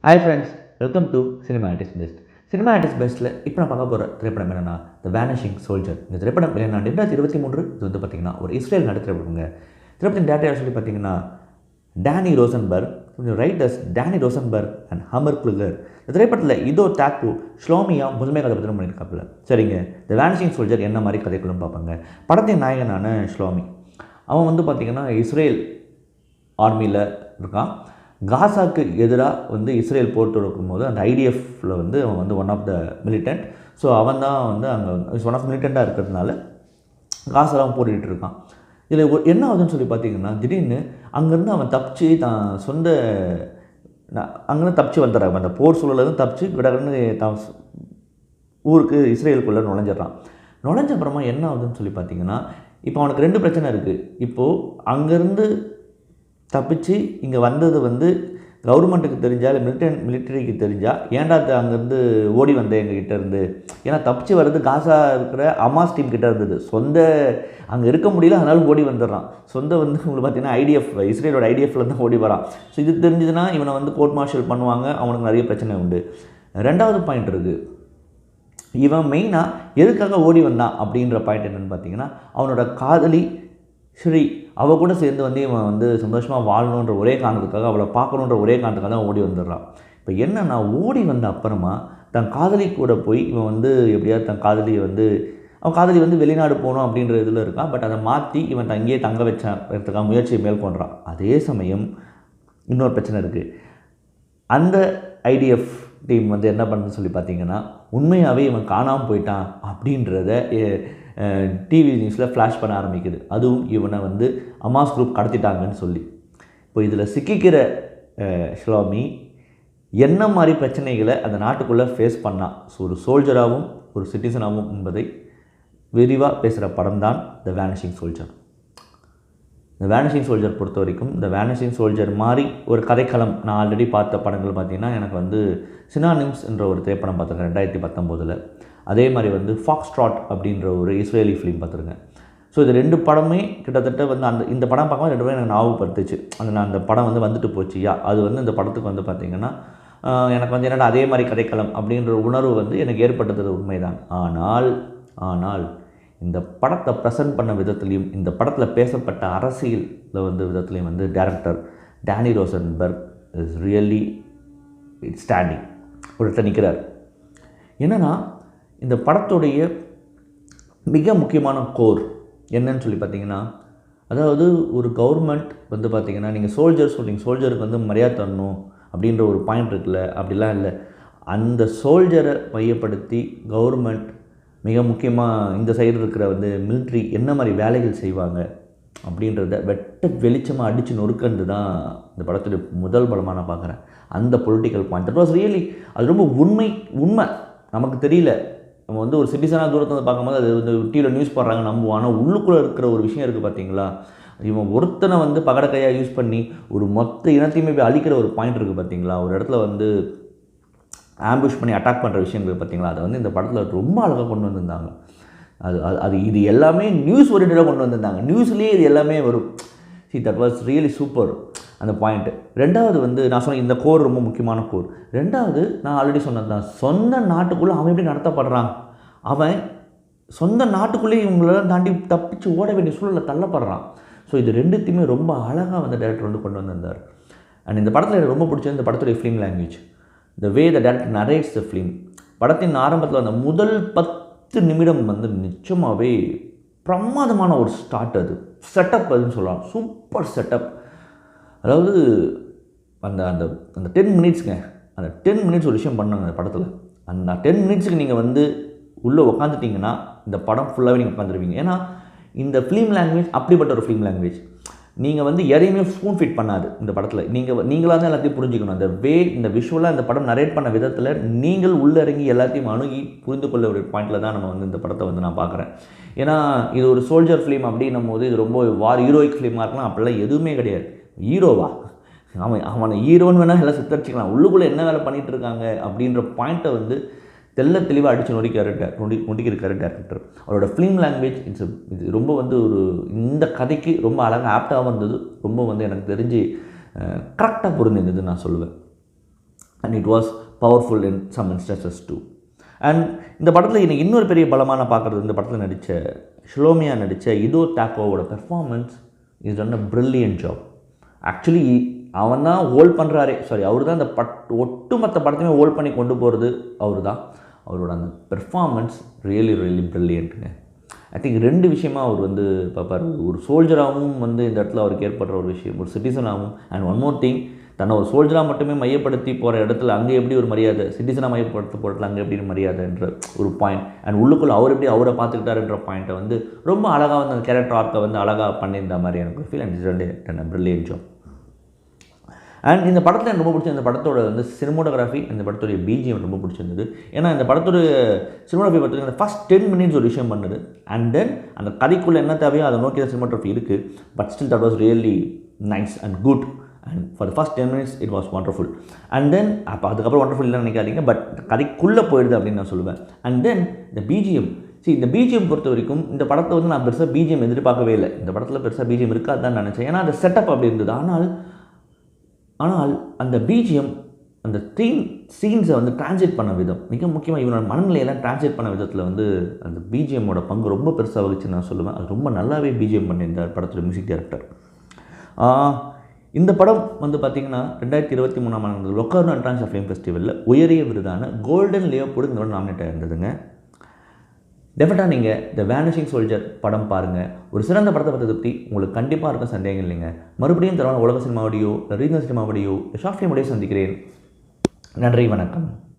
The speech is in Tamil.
Hi friends, welcome to cinema artist best. Cinema artist பெஸ்ட்டில் இப்போ நான் பார்க்க போகிற திரைப்படம் என்னென்னா த வேனிஷிங் சோல்ஜர். இந்த திரைப்படம் என்னென்னா 2023 இது வந்து பார்த்திங்கன்னா ஒரு இஸ்ரேல் நாட்டு திரைப்படங்க. திரைப்படத்தின் டேரக்டர் சொல்லி பார்த்தீங்கன்னா டேனி ரோசன்பர்க், கொஞ்சம் writers Danny Rosenberg and Hmar குளுகர். இந்த திரைப்படத்தில் இதோ தாக்கு ஷ்லோமியா முதன்மை கதாபாத்திரம் பண்ணியிருக்காப்புல. சரிங்க, த வேனிஷிங் சோல்ஜர் என்ன மாதிரி கதைக்குள்ளும் பார்ப்பாங்க. படத்தின் நாயகனான ஷ்லோமி, அவன் வந்து பார்த்திங்கன்னா இஸ்ரேல் ஆர்மியில் இருக்கான். காசாக்கு எதிராக வந்து இஸ்ரேல் போர் தொடுக்கும் போது அந்த ஐடிஎஃப்பில் வந்து அவன் வந்து one of the militant. So அவன் தான் வந்து அங்கே ஒன் ஆஃப் மிலிட்டண்ட்டாக இருக்கிறதுனால காசாலாம் போட்டுக்கிட்டு இருக்கான். இதில் என்ன ஆகுதுன்னு சொல்லி பார்த்தீங்கன்னா, திடீர்னு அங்கேருந்து அவன் தப்பிச்சு தான் சொந்த அங்கேருந்து தப்பிச்சு வந்துடுறான். அந்த போர் சூழலேருந்து தப்பிச்சு விடன்னு தான் ஊருக்கு இஸ்ரேலுக்குள்ளே நுழைஞ்சிட்றான். நுழைஞ்ச அப்புறமா என்ன ஆகுதுன்னு சொல்லி பார்த்தீங்கன்னா, இப்போ அவனுக்கு 2 பிரச்சனை இருக்குது. இப்போது அங்கேருந்து தப்பிச்சு இங்கே வந்தது வந்து கவர்மெண்ட்டுக்கு தெரிஞ்சால் இல்லை மிலிட்டரிக்கு தெரிஞ்சால், ஏன்டா அங்கேருந்து ஓடி வந்தேன் எங்ககிட்ட இருந்து. ஏன்னா தப்பிச்சு வர்றது காசா இருக்கிற அமாஸ் டீம் கிட்டே இருந்தது. சொந்த அங்கே இருக்க முடியல, அதனால ஓடி வந்துடுறான். சொந்த வந்து உங்களுக்கு பார்த்தீங்கன்னா ஐடிஎஃப், இஸ்ரேலோட ஐடிஎஃப்ல தான் ஓடி வரான். ஸோ இது தெரிஞ்சதுன்னா இவனை வந்து கோர்ட் மார்ஷல் பண்ணுவாங்க, அவனுக்கு நிறைய பிரச்சனை உண்டு. 2வது பாயிண்ட் இருக்குது, இவன் மெயினாக எதுக்காக ஓடி வந்தான் அப்படின்ற பாயிண்ட் என்னென்னு பார்த்தீங்கன்னா, அவனோட காதலி ஸ்ரீ அவள் கூட சேர்ந்து வந்து இவன் வந்து சந்தோஷமாக வாழணுன்ற ஒரே காரணத்துக்காக, அவளை பார்க்கணுன்ற ஒரே காரணத்துக்காக தான் ஓடி வந்துடுறான். இப்போ என்னென்னா, ஓடி வந்த அப்புறமா தன் காதலி கூட போய் இவன் வந்து எப்படியாவது தன் காதலியை வந்து, அவன் காதலி வந்து வெளிநாடு போகணும் அப்படின்ற இதில் இருக்கான். பட் அதை மாற்றி இவன் அங்கேயே தங்க வச்சதுக்காக முயற்சியை மேற்கொள்கிறான். அதே சமயம் இன்னொரு பிரச்சனை இருக்குது. அந்த ஐடிஎஃப் டீம் வந்து என்ன பண்ணுன்னு சொல்லி பார்த்தீங்கன்னா, உண்மையாகவே இவன் காணாமல் போயிட்டான் அப்படின்றத டிவி நியூஸில் ஃப்ளாஷ் பண்ண ஆரம்பிக்குது. அதுவும் இவனை வந்து அமாஸ் குரூப் கடத்திட்டாங்கன்னு சொல்லி. இப்போ இதில் சிக்கிக்கிற ஷ்லோமி என்ன மாதிரி பிரச்சனைகளை அந்த நாட்டுக்குள்ளே ஃபேஸ் பண்ணான், ஸோ ஒரு சோல்ஜராகவும் ஒரு சிட்டிசனாகவும் என்பதை விரிவாக பேசுகிற படம் தான் த வேனிஷிங் சோல்ஜர். இந்த வேனிஷிங் சோல்ஜர் பொறுத்த வரைக்கும், இந்த வேனிஷிங் சோல்ஜர் மாதிரி ஒரு கதைக்களம் நான் ஆல்ரெடி பார்த்த படங்கள் பார்த்திங்கன்னா, எனக்கு வந்து சினானிம்ஸ் என்ற ஒரு திரைப்படம் பார்த்துருக்கேன் 2019. அதே மாதிரி வந்து ஃபாக்ஸ்ட்ராட் அப்படின்ற ஒரு இஸ்ரேலி ஃபிலிம் பார்த்துருக்கேன். ஸோ இது 2 படமே கிட்டத்தட்ட வந்து இந்த படம் பார்க்கும்போது 2 பேரும் எனக்கு ஞாபகப்படுத்துச்சு. அந்த படம் வந்து வந்துட்டு போச்சு. அது வந்து இந்த படத்துக்கு வந்து பார்த்திங்கன்னா எனக்கு வந்து என்னடா அதே மாதிரி கதைக்களம் அப்படின்ற உணர்வு வந்து எனக்கு ஏற்பட்டது உண்மைதான். ஆனால் இந்த படத்தை ப்ரெசென்ட் பண்ண விதத்துலேயும், இந்த படத்தில் பேசப்பட்ட அரசியலில் வந்து விதத்துலேயும் வந்து director Danny Rosenberg is really standing ஒரு இடத்துல நிற்கிறார். என்னென்னா, இந்த படத்துடைய மிக முக்கியமான கோர் என்னன்னு சொல்லி பார்த்தீங்கன்னா, அதாவது ஒரு கவர்மெண்ட் வந்து பார்த்திங்கன்னா, நீங்கள் சோல்ஜர் சொல்கிறீங்க, சோல்ஜருக்கு வந்து மரியாதை தரணும் அப்படின்ற ஒரு பாயிண்ட் இருக்குல்ல, அப்படிலாம் இல்லை. அந்த சோல்ஜரை மையப்படுத்தி கவர்மெண்ட் மிக முக்கியமாக இந்த சைடு இருக்கிற வந்து மிலிட்ரி என்ன மாதிரி வேலைகள் செய்வாங்க அப்படின்றத வெட்ட வெளிச்சமாக அடித்து நொறுக்கிறது தான் இந்த படத்துடைய முதல் படமாக நான் பார்க்குறேன். அந்த political point that was really, அது ரொம்ப உண்மை நமக்கு தெரியல. நம்ம வந்து ஒரு சிட்டிசனாக தூரத்தில் வந்து பார்க்கும்போது அது வந்து டிவியில் நியூஸ் போடுறாங்க நம்புவோம். ஆனால் உள்ளுக்குள்ளே இருக்கிற ஒரு விஷயம் இருக்குது பார்த்தீங்களா, இவன் ஒருத்தனை வந்து பகடக்கையாக யூஸ் பண்ணி ஒரு மொத்த இனத்தையுமே போய் அழிக்கிற ஒரு பாயிண்ட் இருக்குது பார்த்தீங்களா. ஒரு இடத்துல வந்து ஆம்புஷ் பண்ணி அட்டாக் பண்ணுற விஷயங்கள் பார்த்தீங்களா, அதை வந்து இந்த படத்தில் ரொம்ப அழகாக கொண்டு வந்திருந்தாங்க. அது இது எல்லாமே நியூஸ் ஓரியன்டாக கொண்டு வந்திருந்தாங்க. நியூஸ்லேயே இது எல்லாமே வரும். தட் வாஸ் ரியலி சூப்பர் அந்த பாயிண்ட்டு. 2வது வந்து நான் சொன்ன இந்த கோர் ரொம்ப முக்கியமான கோர். 2வது நான் ஆல்ரெடி சொன்னது தான், சொந்த நாட்டுக்குள்ளே அவன் எப்படி நடத்தப்படுறான், அவன் சொந்த நாட்டுக்குள்ளேயே இவங்களெல்லாம் தாண்டி தப்பிச்சு ஓட வேண்டிய சூழலில் தள்ளப்படுறான். ஸோ இது 2த்தையுமே ரொம்ப அழகாக வந்து டைரக்டர் வந்து கொண்டு வந்திருந்தார். அண்ட் இந்த படத்தில் எனக்கு ரொம்ப பிடிச்சது இந்த படத்துடைய film language, the way the director narrates the film. படத்தின் ஆரம்பத்தில் அந்த முதல் 10 நிமிடம் வந்து நிச்சயமாகவே பிரமாதமான ஒரு ஸ்டார்ட். அது செட்டப் அதுன்னு சொல்லலாம், சூப்பர் செட்டப். அதாவது அந்த அந்த அந்த 10 மினிட்ஸுங்க, அந்த 10 மினிட்ஸ் ஒரு விஷயம் பண்ணாங்க அந்த படத்தில். அந்த 10 மினிட்ஸுக்கு நீங்கள் வந்து உள்ளே உட்காந்துட்டிங்கன்னா இந்த படம் ஃபுல்லாகவே நீங்கள் உட்காந்துருவீங்க. ஏன்னா இந்த ஃபிலிம் லாங்குவேஜ் அப்படிப்பட்ட ஒரு ஃபிலிம் லாங்குவேஜ். நீங்கள் வந்து எதையுமே ஸ்பூன் ஃபிட் பண்ணாது இந்த படத்தில். நீங்களாக தான் எல்லாத்தையும் புரிஞ்சுக்கணும். அந்த வே இந்த விஷுவலாக இந்த படம் நரேட் பண்ண விதத்தில் நீங்கள் உள்ளிறங்கி எல்லாத்தையும் அணுகி புரிந்து கொள்ள ஒரு பாயிண்டில் தான் நம்ம வந்து இந்த படத்தை வந்து நான் பார்க்குறேன். ஏன்னா இது ஒரு சோல்ஜர் ஃபிலிம் அப்படின்னும் போது இது ரொம்ப ஹீரோயிக் ஃபிலிமாக இருக்கலாம், அப்படிலாம் எதுவுமே கிடையாது. ஹீரோவா அவனை ஹீரோன்னு வேணால் எல்லாம் சித்தரிச்சிக்கலாம், உள்ளுக்குள்ளே என்ன வேலை பண்ணிகிட்டு இருக்காங்க அப்படின்ற பாயிண்ட்டை வந்து தெளிவாக அடித்து நொடிக்கிருக்காரு டேரக்டர். அவரோட ஃபிலிம் லாங்குவேஜ் இது ரொம்ப வந்து ஒரு இந்த கதைக்கு ரொம்ப அழகாக ஆப்டாகவும் இருந்தது. ரொம்ப வந்து எனக்கு தெரிஞ்சு கரெக்டாக பொருந்திருந்ததுன்னு நான் சொல்லுவேன். And it was powerful in some instances too. And இந்த படத்தில் எனக்கு இன்னொரு பெரிய பலமான பார்க்குறது, இந்த படத்தில் நடித்த ஷிலோமியா நடித்த இதோ தாக்கோவோட performance is done a brilliant job. Actually அவன் தான் ஹோல்ட் பண்ணுறாரே, சாரி அவர் தான் இந்த ஒட்டுமொத்த படத்தையுமே ஹோல்ட் பண்ணி கொண்டு போகிறது அவர் தான். அவரோட அந்த பெர்ஃபார்மன்ஸ் ரியலி பிரில்லியன்ட்டுங்க. ஐ திங்க் 2 விஷயமாக அவர் வந்து பார்ப்பார். ஒரு சோல்ஜராகவும் வந்து இந்த இடத்துல அவருக்கு ஏற்படுற ஒரு விஷயம், ஒரு சிட்டிசனாகவும், அண்ட் ஒன் மோர் திங், தன்னை ஒரு சோல்ஜராக மட்டுமே மையப்படுத்தி போகிற இடத்துல அங்கே எப்படி ஒரு மரியாதை, சிட்டிசனாக மையப்படுத்த போகிறதுல அங்கே எப்படி மரியாதைன்ற ஒரு பாயிண்ட், அண்ட் உள்ளுக்குள்ளே அவர் எப்படி அவரை பார்த்துக்கிட்டாருன்ற பாயிண்ட்டை வந்து ரொம்ப அழகாக வந்து அந்த கேரக்டர் ஆர்க்கை வந்து அழகாக பண்ணியிருந்த மாதிரி எனக்கு feel and brilliant job. And இந்த படத்தில் எனக்கு ரொம்ப பிடிச்ச இந்த படத்தோட வந்து சினிமோட்டோகிராஃபி, இந்த படத்துடைய பிஜிஎம் ரொம்ப பிடிச்சிருந்தது. ஏன்னா இந்த படத்தோட சினிமோகிராஃபி பார்த்திங்கன்னா ஃபஸ்ட் 10 minutes ஒரு விஷயம் பண்ணுது, அண்ட் தென் அந்த கதைக்குள்ளே என்ன தேவையோ அதை நோக்கி தான் சினிமோட்டோகிராஃபி இருக்குது. But still that was really nice and good. And for the first 10 minutes it was wonderful. And then அப்போ அதுக்கப்புறம் ஒண்டர்ஃபுல் இல்லைன்னு நினைக்காதீங்க, பட் கதைக்குள்ளே போயிடுது அப்படின்னு நான் சொல்லுவேன். அண்ட் தென் இந்த பிஜிஎம், இந்த பிஜிஎம் பொறுத்த வரைக்கும் இந்த படத்தை வந்து நான் பெருசாக பிஜிஎம் எதிர்பார்க்கவே இல்லை. இந்த படத்தில் பெருசாக பிஜிஎம் இருக்காது தான் நினச்சேன், ஏன்னா அந்த செட்டப் அப்படி இருந்தது. ஆனால் அந்த பிஜிஎம் அந்த சீன்ஸை வந்து டிரான்ஸ்லேட் பண்ண விதம், மிக முக்கியமாக இவனோட மனநிலையெல்லாம் டிரான்ஸ்லேட் பண்ண விதத்தில் வந்து அந்த பிஜிஎம்மோட பங்கு ரொம்ப பெருசாக வகிச்சுன்னு நான் சொல்லுவேன். அது ரொம்ப நல்லாவே பிஜிஎம் பண்ணியிருந்தார் படத்தோட மியூசிக் டைரக்டர். இந்த படம் வந்து பார்த்திங்கன்னா 2023 லொக்கார்னோ இன்டர்நேஷனல் ஃபிலிம் ஃபெஸ்டிவலில் உயரிய விருதான கோல்டன் லியோபோர்டு இந்த படம் நாமினேட் ஆகிருந்ததுங்க. டெஃபினட்டாக நீங்கள் த வேனிஷிங் சோல்ஜர் படம் பாருங்கள். ஒரு சிறந்த படத்தை பற்றி உங்களுக்கு கண்டிப்பாக இருக்கும், சந்தேகம் இல்லைங்க. மறுபடியும் தரவான உலக சினிமாவடியோ, ரீஜனல் சினிமாவடியோ, ஷார்ட் ஃபிலிம் உடைய சந்திக்கிறேன். நன்றி, வணக்கம்.